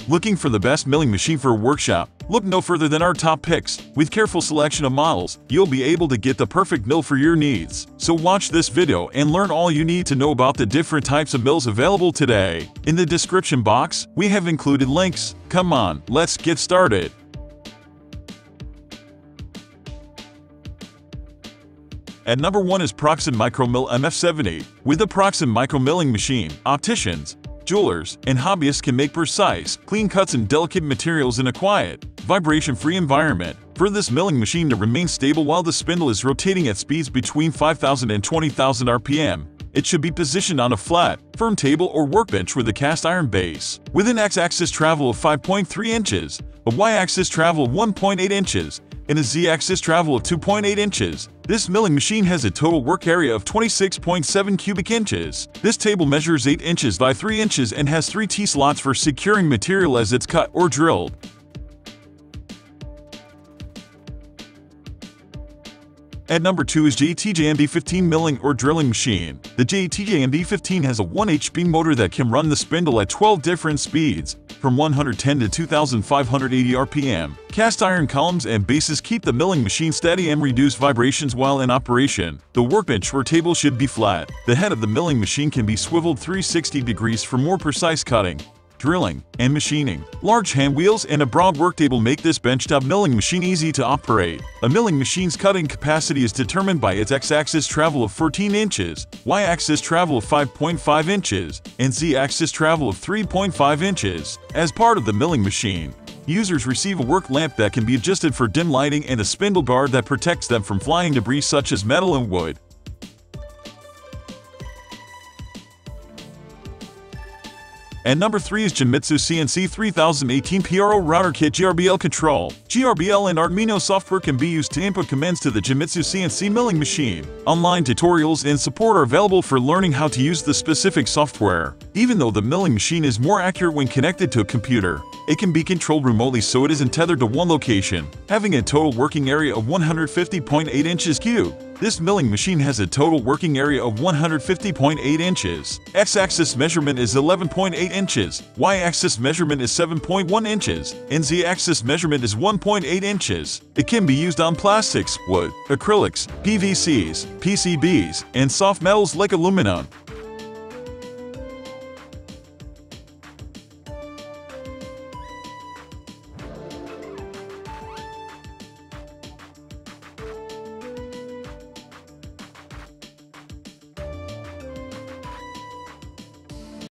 Looking for the best milling machine for a workshop? Look no further than our top picks. With careful selection of models, you'll be able to get the perfect mill for your needs. So watch this video and learn all you need to know about the different types of mills available today. In the description box, we have included links. Come on, let's get started. At number 1 is Proxy Micromill MF70. With the Proxy Micromilling machine, opticians, jewelers, and hobbyists can make precise, clean cuts in delicate materials in a quiet, vibration-free environment. For this milling machine to remain stable while the spindle is rotating at speeds between 5,000 and 20,000 RPM, it should be positioned on a flat, firm table or workbench with a cast iron base. With an x-axis travel of 5.3 inches, a y-axis travel of 1.8 inches, and a z-axis travel of 2.8 inches, this milling machine has a total work area of 26.7 cubic inches. This table measures 8 inches by 3 inches and has 3 T-slots for securing material as it's cut or drilled. At number 2 is JTMB15 milling or drilling machine. The JTMB15 has a 1 HP motor that can run the spindle at 12 different speeds, from 110 to 2,580 RPM. Cast iron columns and bases keep the milling machine steady and reduce vibrations while in operation. The workbench or table should be flat. The head of the milling machine can be swiveled 360 degrees for more precise cutting, drilling, and machining. Large hand wheels and a broad worktable make this benchtop milling machine easy to operate. A milling machine's cutting capacity is determined by its x-axis travel of 14 inches, y-axis travel of 5.5 inches, and z-axis travel of 3.5 inches. As part of the milling machine, users receive a work lamp that can be adjusted for dim lighting and a spindle guard that protects them from flying debris such as metal and wood. At number 3 is Jimitsu CNC 3018 PRO Router Kit GRBL Control. GRBL and Arduino software can be used to input commands to the Jimitsu CNC milling machine. Online tutorials and support are available for learning how to use the specific software. Even though the milling machine is more accurate when connected to a computer, it can be controlled remotely so it isn't tethered to one location. Having a total working area of 150.8 inches cubed, this milling machine has a total working area of 150.8 inches. X-axis measurement is 11.8 inches, Y-axis measurement is 7.1 inches, and Z-axis measurement is 1.8 inches. It can be used on plastics, wood, acrylics, PVCs, PCBs, and soft metals like aluminum.